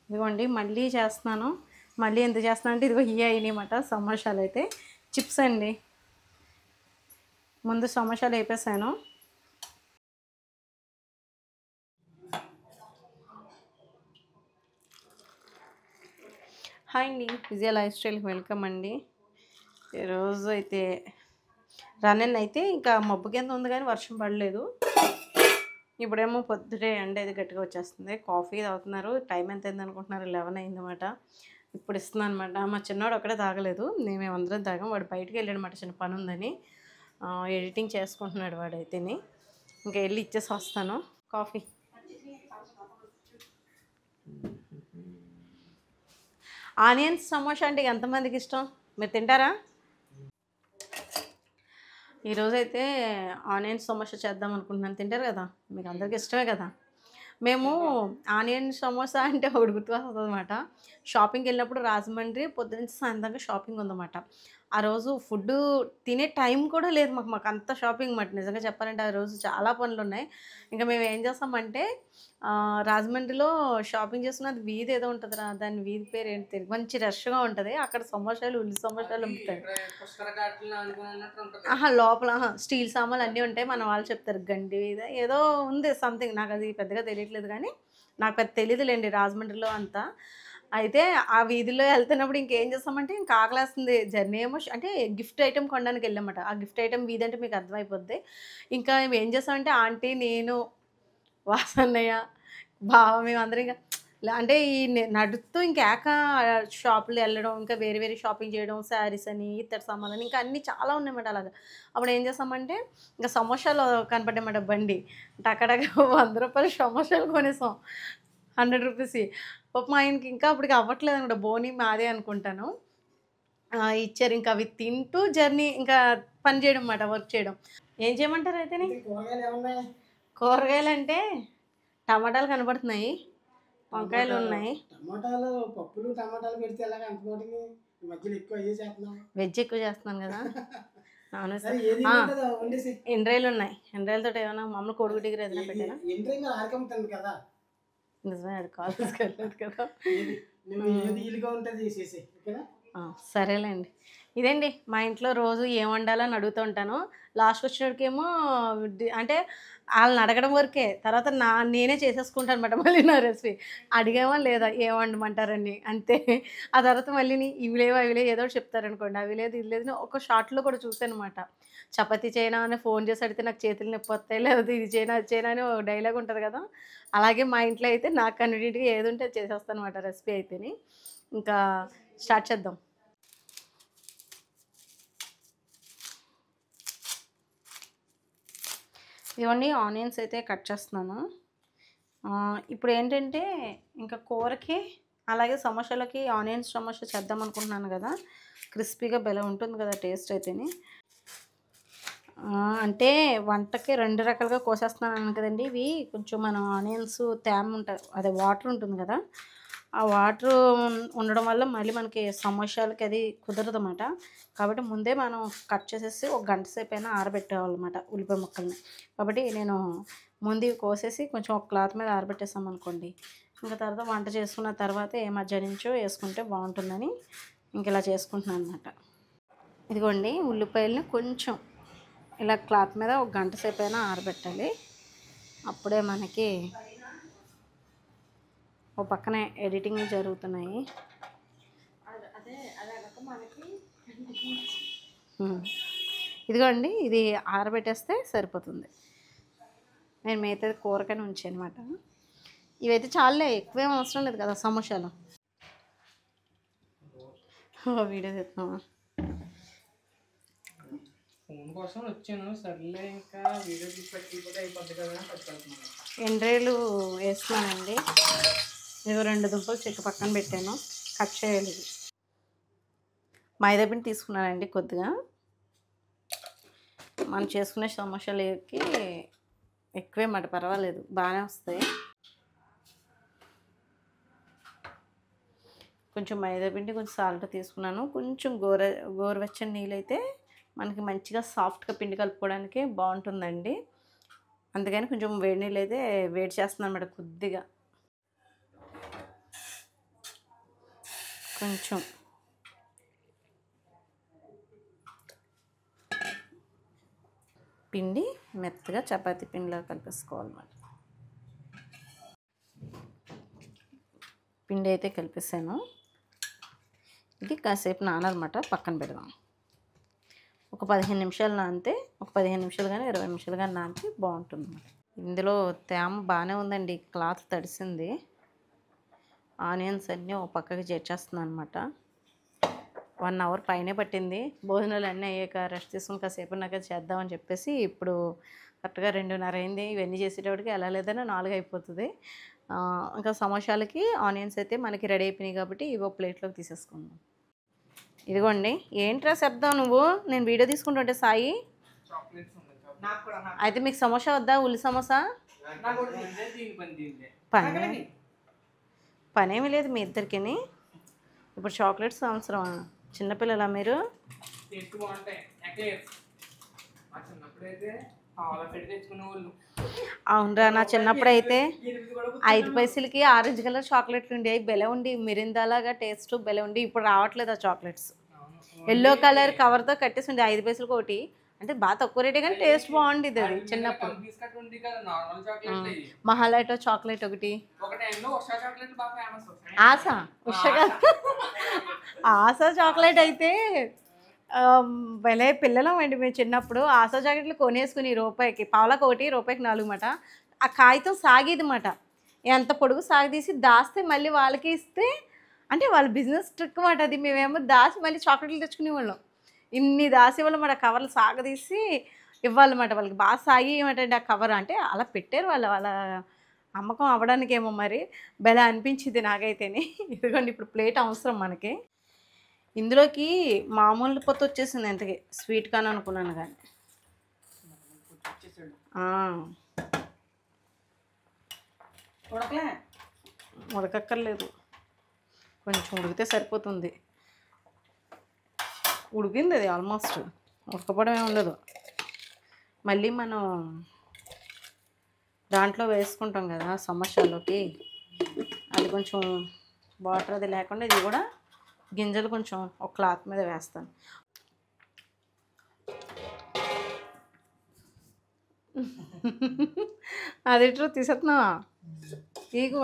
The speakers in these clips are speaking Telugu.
ఇదిగోండి మళ్ళీ చేస్తున్నాను. మళ్ళీ ఎందుకు చేస్తున్నాను అంటే ఇదిగో ఇవి అయినాయన్నమాట సమోసాలు అయితే. చిప్స్ అండి. ముందు సమోసాలు వేపేసాను. హాయ్ అండి, విజయ లైఫ్ స్టైల్కి వెల్కమ్ అండి. ఈరోజు అయితే రన్నన్ అయితే ఇంకా మబ్బు కింద ఉంది కానీ వర్షం పడలేదు. ఇప్పుడేమో పొద్దుటే ఎండ అయితే గట్టిగా వచ్చేస్తుంది. కాఫీ తాగుతున్నారు. టైం ఎంత అయింది అనుకుంటున్నారు? 11 అయిందన్నమాట. ఇప్పుడు ఇస్తున్నాను అనమాట. మా చిన్నవాడు ఒక్కడే తాగలేదు, మేమందరం తాగాం. వాడు బయటికి వెళ్ళాడనమాట, చిన్న పని ఉందని. ఎడిటింగ్ చేసుకుంటున్నాడు వాడైతేని. ఇంకా వెళ్ళి ఇచ్చేసి వస్తాను. కాఫీ ఆనియన్స్ సమోసా అంటే ఎంతమందికి ఇష్టం? మీరు తింటారా? ఈరోజైతే ఆనియన్ సమోసా చేద్దాం అనుకుంటున్నాను. తింటారు కదా, మీకు అందరికీ ఇష్టమే కదా. మేము ఆనియన్ సమోసా అంటే ఒకటి గుర్తుకొస్తుంది అనమాట. షాపింగ్కి వెళ్ళినప్పుడు రాజమండ్రి పొద్దునుంచి సాయంత్రంగా షాపింగ్ ఉందన్నమాట. ఆ రోజు ఫుడ్డు తినే టైం కూడా లేదు మాకు అంత షాపింగ్ మాట. నిజంగా చెప్పాలంటే ఆ రోజు చాలా పనులు ఉన్నాయి. ఇంకా మేము ఏం చేస్తామంటే రాజమండ్రిలో షాపింగ్ చేసుకున్న అది వీధి ఏదో ఉంటుందిరా, దాని వీధి పేరు ఏంటి తెలియదు, మంచి రష్గా ఉంటుంది. అక్కడ సమోసాలు ఉల్లి సమోసాలు అమ్ముతారు. లోపల స్టీల్ సామాన్లు అన్నీ ఉంటాయి. మన వాళ్ళు చెప్తారు గండి ఏదో ఉంది సంథింగ్, నాకు అది పెద్దగా తెలియట్లేదు కానీ నాకు పెద్ద తెలియదులేండి రాజమండ్రిలో అంతా. అయితే ఆ వీధిలో వెళ్తున్నప్పుడు ఇంకేం చేస్తామంటే ఇంకా ఆకలేస్తుంది. జర్నీ ఏమో అంటే గిఫ్ట్ ఐటెం కొనడానికి వెళ్ళామట. ఆ గిఫ్ట్ ఐటెం వీధి అంటే మీకు అర్థమైపోద్ది. ఇంకా మేము ఏం చేస్తామంటే ఆంటీ, నేను, వాసన్నయ్య, బావ మేమందరం ఇంకా అంటే ఈ నడుస్తూ ఇంకేక షాపులు వెళ్ళడం, ఇంకా వేరే వేరే షాపింగ్ చేయడం, శారీస్ అని, ఇత్తడి సామాన్లని, ఇంకా అన్నీ చాలా ఉన్నాయన్నమాట అలాగా. అప్పుడు ఏం చేస్తామంటే ఇంకా సమోసాలు కనపడ్డాయన్నమాట బండి. టకటక ₹100 సమోసాలు కొనేసాం, 100 రూపీస్. పాపం ఆయనకి ఇంకా అప్పటికి అవ్వట్లేదు అనమాట. బోని మాదే అనుకుంటాను. ఇచ్చారు. ఇంకా అవి తింటూ జర్నీ ఇంకా పని చేయడం అన్నమాట, వర్క్ చేయడం. ఏం చేయమంటారు అయితేని? కూరగాయలంటే టమాటాలు కనబడుతున్నాయి, వంకాయలు ఉన్నాయి. టమాటాలు పప్పులు టమాటాలు పెడితే ఎలాగ అంత మటుకి ఈ మధ్యలో ఎక్కువ అయ్యే చేస్తున్నాం. వెజ్ ఎక్కువ చేస్తున్నాను కదా. నాన్ వెజ్ ఏది ఉంటుందో వండేసి ఎండ్రాయిలు ఉన్నాయి. ఎండ్రాయిలతో ఏమైనా మామూలు కోడిగుడ్డు దగ్గర ఏదైనా పెట్టారా? ఎండ్రైంగ్ ఆరకమ్ముతుంది కదా. నిజమే, అది కాలేజ్కి వెళ్ళలేదు కదా. నువ్వు ఏది ఈలుగా ఉంటుంది చేసేసి ఓకేనా. సరేలేండి. ఇదేండి మా ఇంట్లో రోజు ఏం వండాలని అడుగుతూ ఉంటాను. లాస్ట్కి వచ్చేటికేమో అంటే వాళ్ళని అడగడం వరకే, తర్వాత నేనే చేసేసుకుంటాను అనమాట. మళ్ళీ నా రెసిపీ అడిగామా లేదా ఏం వండమంటారని అంతే. ఆ తర్వాత మళ్ళీ ఇవి లేవు అవి లేవు ఏదో ఒకటి చెప్తారనుకోండి, అవి లేదు ఇది లేదు. ఒక షార్ట్లో కూడా చూసాను అనమాట. చపాతీ చేయనా అని ఫోన్ చేసి అడిగితే నాకు చేతులు నొప్పి వస్తాయి, లేకపోతే ఇది చేయనా అది చేయనా అని ఒక డైలాగ్ ఉంటుంది కదా. అలాగే మా ఇంట్లో అయితే నాకు కన్వీనియంట్గా ఏది ఉంటే అది చేసేస్తాను అనమాట రెసిపీ అయితేని. ఇంకా స్టార్ట్ చేద్దాం. ఇవన్నీ ఆనియన్స్ అయితే కట్ చేస్తున్నాను. ఇప్పుడు ఏంటంటే ఇంకా కూరకి అలాగే సమోసాలకి ఆనియన్స్ సమోసా చేద్దాం అనుకుంటున్నాను కదా. క్రిస్పీగా భలే ఉంటుంది కదా టేస్ట్ అయితేని. అంటే వంటకి 2 రకాలుగా కోసేస్తున్నాను కదండి. ఇవి కొంచెం మనం ఆనియన్స్ తేమ ఉంటుంది, అదే వాటర్ ఉంటుంది కదా, ఆ వాటర్ ఉండడం వల్ల మళ్ళీ మనకి సమోసాలకి అది కుదరదన్నమాట. కాబట్టి ముందే మనం కట్ చేసేసి ఒక గంట సేపు అయినా ఆరబెట్టాలన్నమాట ఉల్లిపాయ ముక్కల్ని. కాబట్టి నేను ముందు కోసేసి కొంచెం ఒక క్లాత్ మీద ఆరబెట్టేసాం అనుకోండి, ఇంకా తర్వాత వంట చేసుకున్న తర్వాత ఏ మధ్య నుంచో వేసుకుంటే బాగుంటుందని ఇంక ఇలా చేసుకుంటున్నాను అనమాట. ఇదిగోండి ఉల్లిపాయలని కొంచెం ఇలా క్లాత్ మీద ఒక గంట సేపు అయినా ఆరబెట్టాలి. అప్పుడే మనకి ఓ పక్కనే ఎడిటింగ్ జరుగుతున్నాయి. ఇదిగోండి ఇది ఆరబెట్టేస్తే సరిపోతుంది. నేను మిగతాది కూరకని ఉంచాను అనమాట. ఇవైతే చాలే, ఎక్కువేం అవసరం లేదు కదా సమోసాలు. వీడియో తెస్తున్నావా? ఫోన్ కోసం వచ్చాను, సర్లే ఇంకా వీడియో తీసుకెళ్ళిపోతే అయిపోద్ది కదా అని పట్టుకెళ్తున్నాను. ఎండ్రాయిలు వేస్తున్నానండి. ఇదిగో 2 దుంపలు చెట్టు పక్కన పెట్టాను, కట్ చేయాలి. ఇది మైదాపిండి తీసుకున్నానండి కొద్దిగా. మనం చేసుకునే సమోసాలకి ఎక్కువే మాట, పర్వాలేదు బాగానే వస్తాయి. కొంచెం మైదాపిండి, కొంచెం సాల్ట్ తీసుకున్నాను. కొంచెం గోరువెచ్చని నీళ్ళు అయితే మనకి మంచిగా సాఫ్ట్గా పిండి కలుపుకోవడానికి బాగుంటుందండి. అందుకని కొంచెం వేడి నీళ్ళు అయితే వేడి చేస్తున్నాను అన్నమాట కొద్దిగా. కొంచెం పిండి మెత్తగా చపాతీ పిండిలో కలిపేసుకోవాలన్నమాట. పిండి అయితే కలిపేసాను. ఇది కాసేపు నానాలన్నమాట. పక్కన పెడదాం. ఒక 15 నిమిషాలు నానితే, ఒక 15 నిమిషాలు కానీ 20 నిమిషాలు కానీ నానితే బాగుంటుంది. ఇందులో తేమ బాగానే ఉందండి. క్లాత్ తడిసింది. ఆనియన్స్ అన్నీ ఒక పక్కకి చేర్చేస్తున్నాను అనమాట. 1 అవర్ పైనే పట్టింది. భోజనాలు అన్నీ అయ్యాక రెస్ట్ తీసుకుని కాసేపు నాకు చేద్దామని చెప్పేసి ఇప్పుడు కరెక్ట్గా 2:30 అయింది. ఇవన్నీ చేసేటప్పటికి ఎలా లేదన్నా 4 అయిపోతుంది. ఇంకా సమోసాలకి ఆనియన్స్ అయితే మనకి రెడీ అయిపోయినాయి కాబట్టి ఇవో ప్లేట్లోకి తీసేసుకుందాం. ఇదిగోండి. ఏంట్రా శబ్దం నువ్వు? నేను వీడియో తీసుకుంటుంటే సాయి. అయితే మీకు సమోసా వద్దా? ఉల్లి సమోసా? పనేమి లేదు మీ ఇద్దరికి. ఇప్పుడు చాక్లెట్స్ అవసరమా? చిన్నపిల్లలా మీరు? అవునరా, నా చిన్నప్పుడు అయితే 5 పైసలకి ఆరెంజ్ కలర్ చాక్లెట్లు ఉండేవి. బెల ఉండి మిరిందాలాగా టేస్ట్ బెల ఉండి. ఇప్పుడు రావట్లేదు ఆ చాక్లెట్స్. ఎల్లో కలర్ కవర్తో కట్టేసి ఉండే 5 పైసలకి ఒకటి. అంటే బాగా తక్కువ రేటే కానీ టేస్ట్ బాగుండేది అది చిన్నప్పుడు. మహాలైటో చాక్లెట్ ఒకటి. ఆశా ఆశా చాక్లెట్ అయితే భలే పిల్లలం అండి మేము చిన్నప్పుడు. ఆశా చాక్లెట్లు కొనేసుకుని రూపాయికి పావులకు ఒకటి, రూపాయికి 4 మాట. ఆ కాగితం సాగేది మాట. ఎంత పొడుగు సాగదీసి దాస్తే మళ్ళీ వాళ్ళకి ఇస్తే, అంటే వాళ్ళ బిజినెస్ ట్రిక్ మాట అది. మేమేమో దాచి మళ్ళీ చాక్లెట్లు తెచ్చుకునేవాళ్ళం. ఇన్ని దాసేవాళ్ళం మాట. కవర్లు సాగదీసి ఇవ్వాలన్నమాట వాళ్ళకి. బాగా సాగేయమంటండి ఆ కవర్. అంటే అలా పెట్టారు వాళ్ళు. వాళ్ళ అమ్మకం అవ్వడానికేమో మరి. భలే అనిపించింది నాకైతేనే. ఇదిగోండి ఇప్పుడు ప్లేట్ అవసరం మనకి. ఇందులోకి మామూలు పొత్తు వచ్చేసింది. ఎంతకి స్వీట్ కాన్ అనుకున్నాను కానీ ఉడకక్కర్లేదు. కొంచెం ఉడికితే సరిపోతుంది. ఉడికింది అది ఆల్మోస్ట్. ఉడకపోవడమే ఉండదు. మళ్ళీ మనం దాంట్లో వేసుకుంటాం కదా సమోసాలోకి, అది కొంచెం వాటర్ అది లేకుండా ఇది కూడా గింజలు కొంచెం ఒక క్లాత్ మీద వేస్తాను. అది ట్రూ తీసేస్తున్నావా? ఈగో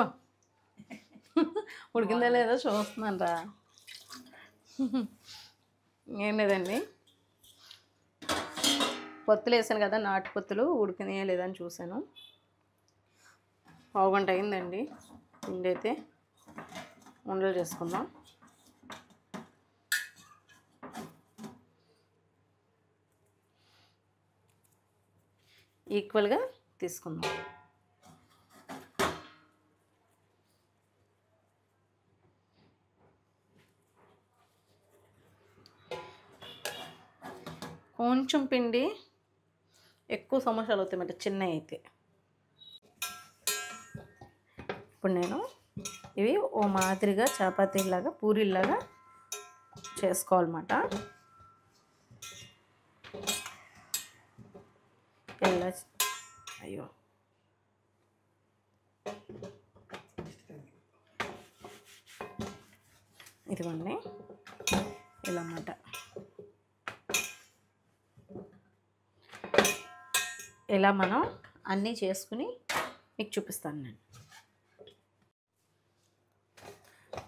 ఉడికిందా లేదో చూస్తున్నాను రా. ఏం లేదండి, పొత్తులు వేసాను కదా, నాటు పొత్తులు ఉడికినాయా లేదని చూశాను. పావుగంట అయిందండి. పిండి అయితే ఉండలు చేసుకుందాం. ఈక్వల్గా తీసుకుందాం. కొంచెం పిండి ఎక్కువ సమోసాలు అవుతాయన్నమాట చిన్నవి అయితే. ఇప్పుడు నేను ఇవి ఓ మాదిరిగా చపాతీలాగా పూరీలాగా చేసుకోవాలన్నమాట. ఇలా అయ్యో ఇదిగోండి ఇలా అన్నమాట. ఇలా మనం అన్నీ చేసుకుని మీకు చూపిస్తాను నేను.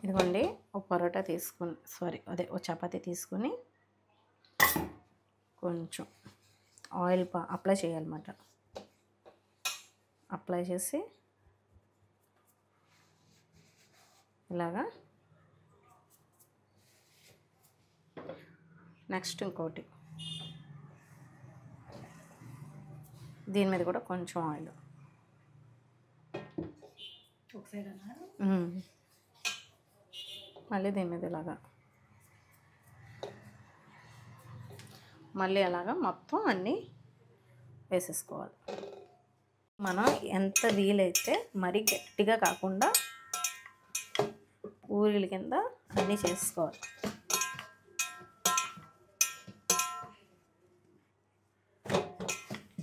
ఇదిగోండి ఒక పరోటా తీసుకుని, ఓ చపాతీ తీసుకుని కొంచెం ఆయిల్ అప్లై చేయాలన్నమాట. అప్లై చేసి ఇలాగా నెక్స్ట్ ఇంకోటి దీని మీద కూడా కొంచెం ఆయిల్. మళ్ళీ దీని మీద ఇలాగా మళ్ళీ అలాగా మొత్తం అన్నీ వేసేసుకోవాలి. మనం ఎంత వీలైతే మరీ గట్టిగా కాకుండా పూరీల కింద అన్నీ చేసుకోవాలి.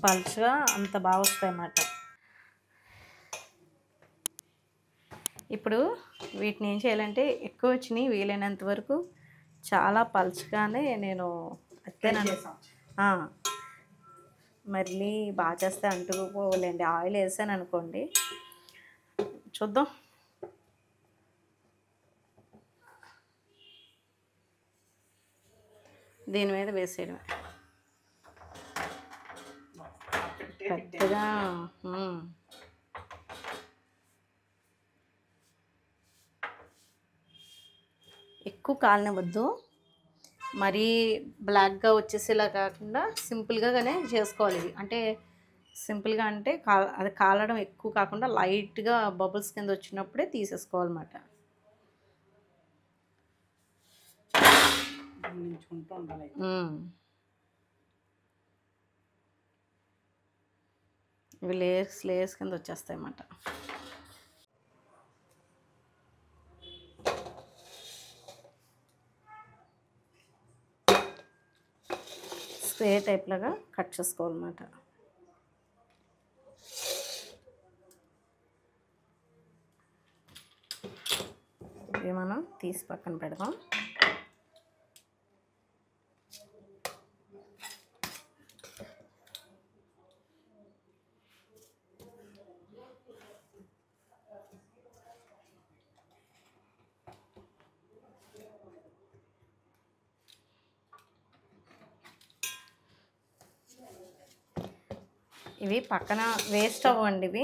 పలుచగా అంత బాగా వస్తాయి అన్నమాట. ఇప్పుడు వీటిని ఏం చేయాలంటే ఎక్కువ వచ్చినాయి వీలైనంత వరకు చాలా పలుచగానే నేను అత్తేనను. మళ్ళీ బాగా చేస్తే అంటుకుపోలేండి. ఆయిల్ వేసాను అనుకోండి. చూద్దాం. దీని మీద వేసేయడమే పెద్దగా. ఎక్కువ కాలనివ్వద్దు, మరీ బ్లాక్గా వచ్చేసేలా కాకుండా సింపుల్గానే చేసుకోవాలి ఇవి. అంటే సింపుల్గా అంటే అది కాలడం ఎక్కువ కాకుండా లైట్గా బబుల్స్ కింద వచ్చినప్పుడే తీసేసుకోవాలన్నమాట. ఇవి లేయర్స్ కింద వచ్చేస్తాయి అన్నమాట. స్క్వేర్ టైప్ లాగా కట్ చేసుకోవాలన్నమాట. ఇవి మనం తీసి పక్కన పెడదాం. ఇవి పక్కన వేస్ట్ అవ్వండి. ఇవి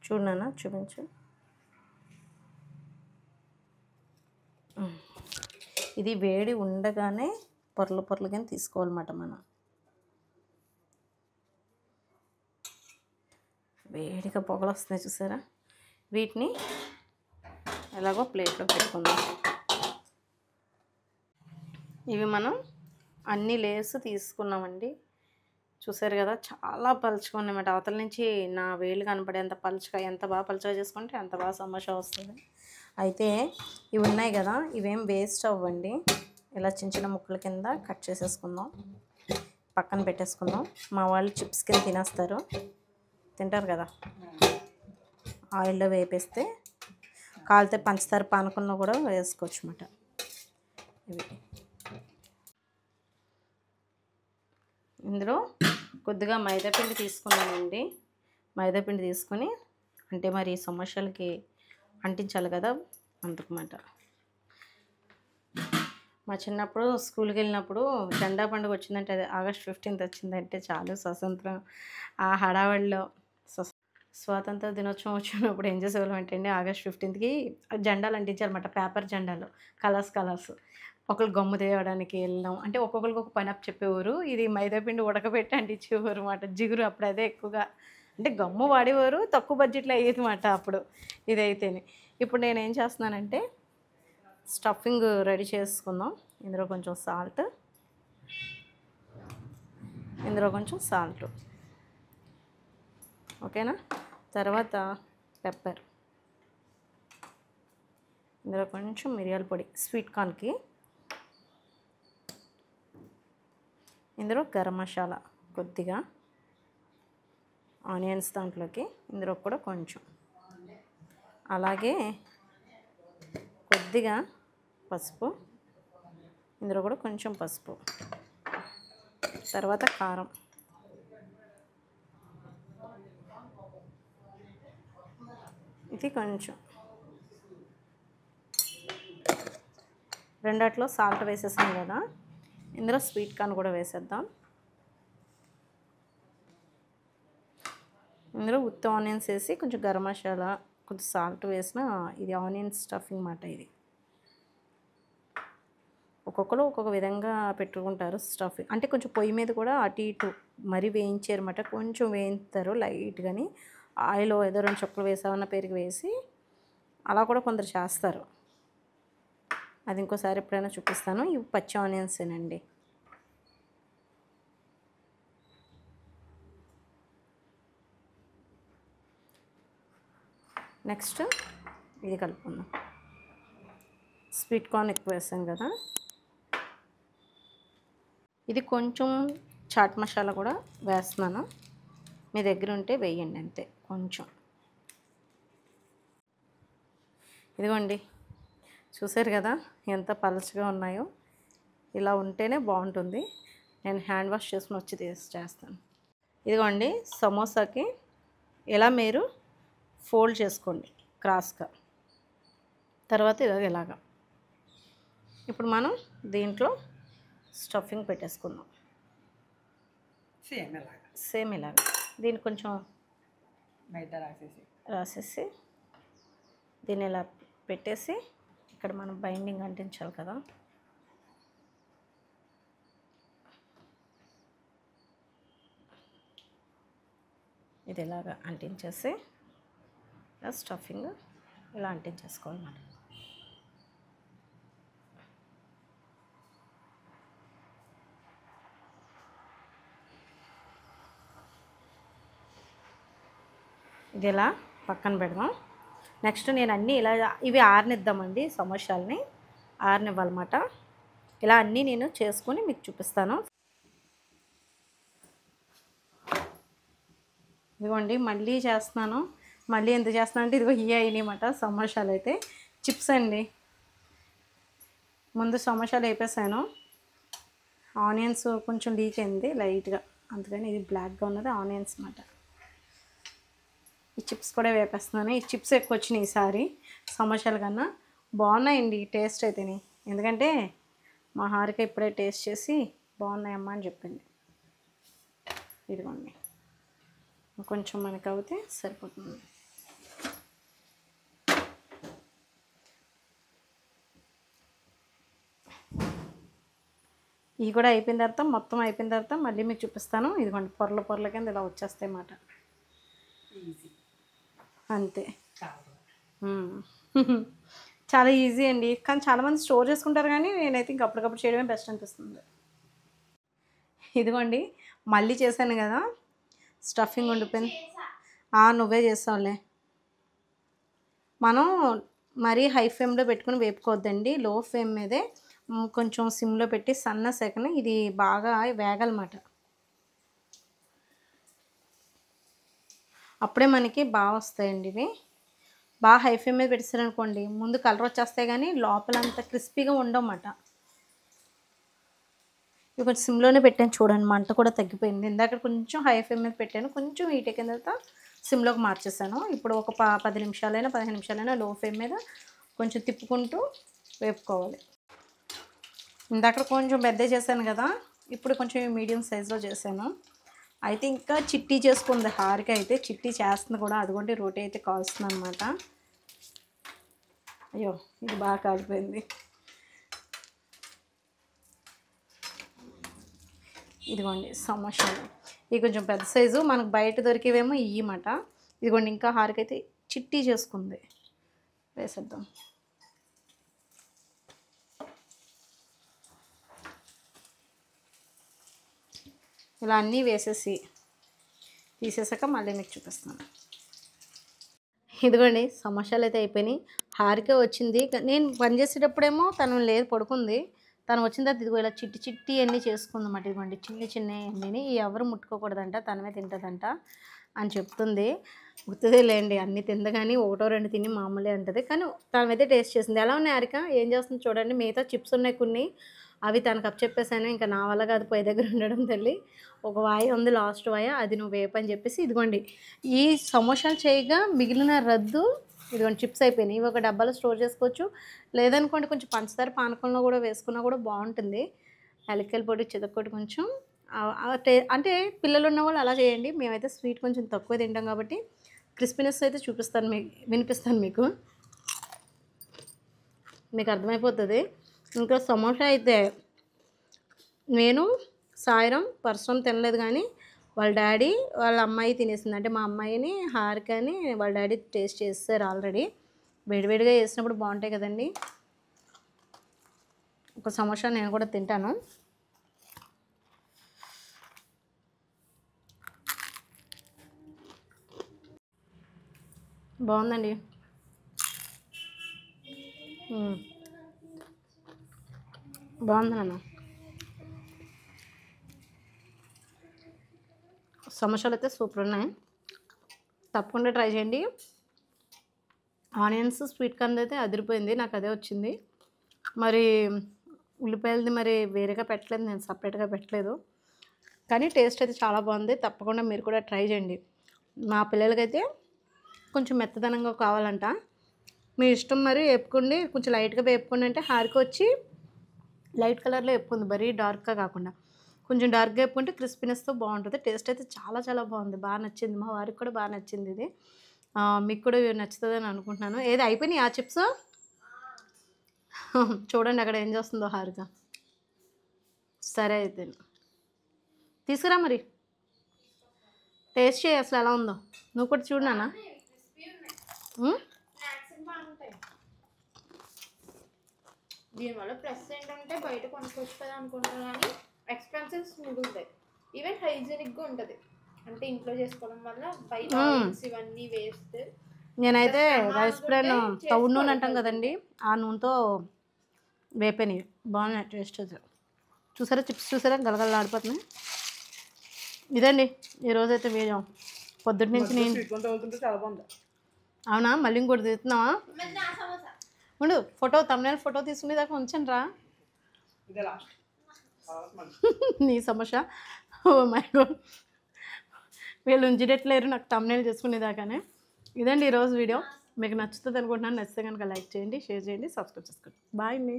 చూడనా, చూపించు. ఇది వేడి ఉండగానే పొరలుగా తీసుకోవాలన్నమాట. మనం వేడిగా పొగలు వస్తున్నాయి చూసారా. వీటిని ఎలాగో ప్లేట్లో పెట్టుకుందాం. ఇవి మనం అన్ని లేయర్స్ తీసుకున్నామండి. చూసారు కదా, చాలా పలుచగా ఉన్నాయన్నమాట. అవతల నుంచి నా వేలు కనపడేంత పలుచగా, ఎంత బాగా పలుచగా చేసుకుంటే అంత బాగా సమోసా వస్తుంది. అయితే ఇవి ఉన్నాయి కదా, ఇవేం వేస్ట్ అవ్వండి. ఇలా చిన్న ముక్కల కింద కట్ చేసేసుకుందాం, పక్కన పెట్టేసుకుందాం. మా వాళ్ళు చిప్స్ కింద తింటారు కదా, ఆయిల్లో వేపేస్తే కాలితే పంచదార పానకంలో కూడా వేసుకోవచ్చు అన్నమాట. ఇవి ఇందులో కొద్దిగా మైదాపిండి తీసుకున్నానండి. మైదాపిండి తీసుకొని, అంటే మరి సమోసాలకి అంటించాలి కదా, అందుకన్నమాట. మా చిన్నప్పుడు స్కూల్కి వెళ్ళినప్పుడు జెండా పండుగ వచ్చిందంటే, అది ఆగస్ట్ 15th వచ్చిందంటే చాలు స్వతంత్రం. ఆ హడావడిలో స్వాతంత్ర దినోత్సవం వచ్చినప్పుడు ఏం చేసేవాళ్ళం అంటే అండి, ఆగస్ట్ 15th జెండాలు అంటించారన్నమాట. పేపర్ జెండాలు, కలర్స్. ఒకళ్ళు గమ్ము తేవడానికి వెళ్ళాం అంటే ఒక్కొక్కరికి ఒక పని అప్ చెప్పేవారు. ఇది మైదాపిండి ఉడకబెట్టి అంటించేవారు అన్నమాట. జిగురు అప్పుడు అదే ఎక్కువగా, అంటే గమ్ము వాడేవారు, తక్కువ బడ్జెట్లో అయ్యేది అన్నమాట అప్పుడు ఇదైతేనే. ఇప్పుడు నేనేం చేస్తున్నానంటే, స్టఫింగ్ రెడీ చేసుకుందాం. ఇందులో కొంచెం సాల్ట్, ఓకేనా. తర్వాత పెప్పర్, ఇందులో కొంచెం మిరియాల పొడి స్వీట్ కార్న్కి, ఇందులో గరం మసాలా కొద్దిగా, ఆనియన్స్ దాంట్లోకి, ఇందులో కూడా కొంచెం, అలాగే కొద్దిగా పసుపు, ఇందులో కూడా కొంచెం పసుపు, తర్వాత కారం, ఇది కొంచెం, రెండిట్లో సాల్ట్ వేసేసాం కదా, ఇందులో స్వీట్ కార్న్ కూడా వేసేద్దాం. ఇందులో ఉత్త ఆనియన్స్ వేసి కొంచెం గరం మసాలా, కొంచెం సాల్ట్ వేసిన ఇది ఆనియన్ స్టఫింగ్ అన్నమాట. ఇది ఒక్కొక్కరు ఒక్కొక్క విధంగా పెట్టుకుంటారు స్టఫింగ్. అంటే కొంచెం పొయ్యి మీద కూడా అటు ఇటు మరీ వేయించారన్నమాట. కొంచెం వేయిస్తారు లైట్గాని, ఆయిల్ ఏదో 2 చుక్కలు వేసామన్న పెరుగు వేసి అలా కూడా కొందరు చేస్తారు. అది ఇంకోసారి ఎప్పుడైనా చూపిస్తాను. ఇవి పచ్చి ఆనియన్సేనండి. నెక్స్ట్ ఇది కలుపుకుందాం. స్వీట్ కార్న్ ఎక్కువ వేసాం కదా, ఇది కొంచెం చాట్ మసాలా కూడా వేస్తున్నాను. మీ దగ్గర ఉంటే వేయండి, అంతే కొంచెం. ఇదిగోండి, చూసారు కదా ఎంత పలచగా ఉన్నాయో. ఇలా ఉంటేనే బాగుంటుంది. నేను హ్యాండ్ వాష్ చేసుకుని వచ్చి చేస్తాను. ఇదిగోండి, సమోసాకి ఇలా మీరు ఫోల్డ్ చేసుకోండి క్రాస్గా. తర్వాత ఇలాగా. ఇప్పుడు మనం దీంట్లో స్టఫింగ్ పెట్టేసుకుందాం. సేమ్ ఇలాగా దీన్ని కొంచెం బయట రాసేసి దీన్ని ఇలా పెట్టేసి ఇక్కడ మనం బైండింగ్ అంటించాలి కదా. ఇది ఇలాగా అంటించేసి ఇలా స్టఫింగ్ ఇలా అంటించేసుకోవాలన్నమాట. ఇది ఇలా పక్కన పెడదాం. నెక్స్ట్ నేను అన్నీ ఇలా ఇవి ఆరనిద్దామండి. సమోసాలని ఆరనివ్వాలన్నమాట. ఇలా అన్నీ నేను చేసుకొని మీకు చూపిస్తాను. ఇదిగోండి, మళ్ళీ చేస్తున్నాను. మళ్ళీ ఎందుకు చేస్తున్నాను అంటే ఇదిగో ఇవి అయినాయన్నమాట సమోసాలు. అయితే చిప్స్ అండి. ముందు సమోసాలు వేపేసాను. ఆనియన్స్ కొంచెం లీక్ అయింది లైట్గా, అందుకని ఇది బ్లాక్గా ఉన్నది ఆనియన్స్ అన్నమాట. ఈ చిప్స్ కూడా వేపేస్తున్నాను. ఈ చిప్స్ ఎక్కువ వచ్చినాయి ఈసారి సమోసాల కన్నా. బాగున్నాయండి టేస్ట్ అయితేనే, ఎందుకంటే మా హారిక ఇప్పుడే టేస్ట్ చేసి బాగున్నాయమ్మా అని చెప్పింది. ఇదిగోండి, కొంచెం మనకు అవుతే సరిపోతుంది. ఇవి కూడా అయిపోయిన తర్వాత, మొత్తం అయిపోయిన తర్వాత మళ్ళీ మీకు చూపిస్తాను. ఇదిగోండి, పొరల కింద ఇలా వచ్చేస్తాయి అన్నమాట. అంతే. చాలా ఈజీ అండి, కానీ చాలామంది స్టోర్ చేసుకుంటారు, కానీ నేనైతే ఇంక అప్పటికప్పుడు చేయడమే బెస్ట్ అనిపిస్తుంది. ఇదిగోండి, మళ్ళీ చేశాను కదా స్టఫింగ్ ఉండిపోయింది. నువ్వే చేస్తావులే. మనం మరీ హై ఫ్లేమ్లో పెట్టుకుని వేపుకోవద్దండి, లో ఫ్లేమ్ మీదే కొంచెం సిమ్లో పెట్టి సన్న సెకను ఇది బాగా వేగాలన్నమాట. అప్పుడే మనకి బాగా వస్తాయండి ఇవి. బాగా హై ఫ్లేమ్ మీద పెట్టేసారనుకోండి, ముందు కలర్ వచ్చేస్తాయి కానీ లోపల అంత క్రిస్పీగా ఉండవన్నమాట. ఇవి కొంచెం సిమ్లోనే పెట్టాను చూడండి, మంట కూడా తగ్గిపోయింది. ఇందాక కొంచెం హై ఫ్లేమ్ మీద పెట్టాను, కొంచెం హీట్ ఎక్కిన తర్వాత సిమ్లోకి మార్చేసాను. ఇప్పుడు ఒక 10 నిమిషాలైనా 15 నిమిషాలైనా లో ఫ్లేమ్ మీద కొంచెం తిప్పుకుంటూ వేపుకోవాలి. ఇందాక కొంచెం పెద్ద చేశాను కదా, ఇప్పుడు కొంచెం మీడియం సైజులో చేశాను. అయితే ఇంకా చిట్టి చేసుకుంది హారిక. అయితే చిట్టి చేస్తుంది కూడా, అదిగోండి రోటీ అయితే కాల్స్తుంది అనమాట. అయ్యో, ఇది బాగా కాలిపోయింది. ఇదిగోండి సమోసాలు, ఇవి కొంచెం పెద్ద సైజు, మనకు బయట దొరికేవేమో ఇయ్యమాట. ఇదిగోండి, ఇంకా హారిక అయితే చిట్టి చేసుకుంది. వేసేద్దాం. ఇలా అన్నీ వేసేసి తీసేసాక మళ్ళీ మీకు చూపిస్తాను. ఇదిగోండి, సమోసాలు అయితే అయిపోయినాయి. హారిక వచ్చింది, నేను పని చేసేటప్పుడేమో తను లేదు, పడుకుంది. తను వచ్చిన తర్వాత ఇదిగో ఇలా చిట్టి చిట్టి అన్నీ చేసుకుందన్నమాట. ఇదిగోండి, చిన్న చిన్న అన్నీ ఎవరు ముట్టుకోకూడదంట, తనమే తింటుందంట అని చెప్తుంది. గుర్తుదే లేండి, అన్నీ తింది కానీ ఒకటో రెండు తిని మామూలే అంటుంది. కానీ తనమైతే టేస్ట్ చేసింది. ఎలా ఉన్నాయి హారిక, ఏం చేస్తుంది చూడండి. మిగతా చిప్స్ ఉన్నాయి కొన్ని, అవి తనకు చెప్పేసాను. ఇంకా నా వల్ల కాదు పొయ్యి దగ్గర ఉండడం తల్లి. ఒక వాయి ఉంది, లాస్ట్ వాయ, అది నువ్వు వేపని చెప్పేసి ఇదిగోండి ఈ సమోసాలు చేయగా మిగిలిన రద్దు ఇదిగోండి చిప్స్ అయిపోయినాయి. ఇవి ఒక డబ్బాలో స్టోర్ చేసుకోవచ్చు, లేదనుకోండి కొంచెం పంచదార పానకంలో కూడా వేసుకున్నా కూడా బాగుంటుంది. యాలక్కాయల పొడి చితక్కొట్టి కొంచెం అంటే పిల్లలు ఉన్న వాళ్ళు అలా చేయండి. మేమైతే స్వీట్ కొంచెం తక్కువ తింటాం కాబట్టి క్రిస్పీనెస్ అయితే చూపిస్తాను, వినిపిస్తాను మీకు అర్థమైపోతుంది. ఇంకా సమోసా అయితే నేను సాయంత్రం పరసం తినలేదు, కానీ వాళ్ళ డాడీ వాళ్ళ అమ్మాయి తినేసింది. అంటే మా అమ్మాయిని హారికని వాళ్ళ డాడీ టేస్ట్ చేస్తారు ఆల్రెడీ. వేడివేడిగా చేసినప్పుడు బాగుంటాయి కదండి. ఒక సమోసా నేను కూడా తింటాను. బాగుందండి. బాగుంది నాన్న. సమోసాలు అయితే సూపర్ ఉన్నాయి, తప్పకుండా ట్రై చేయండి. ఆనియన్స్ స్వీట్ కార్న్ అయితే అదిరిపోయింది, నాకు అదే వచ్చింది. మరి ఉల్లిపాయలది మరి వేరేగా పెట్టలేదు, నేను సపరేట్గా పెట్టలేదు. కానీ టేస్ట్ అయితే చాలా బాగుంది. తప్పకుండా మీరు కూడా ట్రై చేయండి. మా పిల్లలకైతే కొంచెం మెత్తదనంగా కావాలంట. మీ ఇష్టం, మరి వేపుకోండి, కొంచెం లైట్గా వేపుకోండి. అంటే హారిక వచ్చి లైట్ కలర్లో వేపుకుంది, మరీ డార్క్గా కాకుండా. కొంచెం డార్క్గా వేపుకుంటే క్రిస్పీనెస్తో బాగుంటుంది. టేస్ట్ అయితే చాలా చాలా బాగుంది, బాగా నచ్చింది. మా వారికి కూడా బాగా నచ్చింది ఇది. మీకు కూడా నచ్చుతుందని అనుకుంటున్నాను. ఏది అయిపోయినాయి ఆ చిప్స్? చూడండి అక్కడ ఏం చేస్తుందో హారిక. సరే అయితే తీసుకురా మరి, టేస్ట్ చేయి అసలు ఎలా ఉందో. నువ్వు కూడా చూడు నాన్న. దీనివల్ల ప్లస్ ఏంటంటే బయట కొనుక్కొస్తుంది అనుకుంటాను, కానీ ఎక్స్పెన్సెస్ మిగులుతాయి. ఈవెన్ హైజీనిక్గా ఉంటుంది, అంటే ఇంట్లో చేసుకోవడం వల్ల బయట ఇవన్నీ వేస్ట్. నేనైతే రైస్ బ్రాన్ తౌడు నూనె అంటాం కదండి, ఆ నూనెతో వేపని బాగున్నాయి టేస్ట్. చూసారా చిప్స్, చూసారా గలగలలాడిపోతున్నాయి. ఇదండి ఈరోజైతే వేయం. పొద్దుటి నుంచి నేను చాలా బాగుంది. అవునా, మళ్ళీ ఇంకోటి తీస్తున్నావా? ఉండు, ఫోటో తమ్మునేల్ ఫోటో తీసుకునేదాకా ఉంచండి రా. నీ సమస్య. ఓ మై గాడ్, వీళ్ళు ఉంచేటట్లేరు నాకు తమ్మునేల్ చేసుకునేదాకానే. ఇదండి ఈరోజు వీడియో. మీకు నచ్చుతుంది అనుకుంటున్నాను. నచ్చితే కనుక లైక్ చేయండి, షేర్ చేయండి, సబ్స్క్రైబ్ చేసుకోండి. బాయ్ అండి.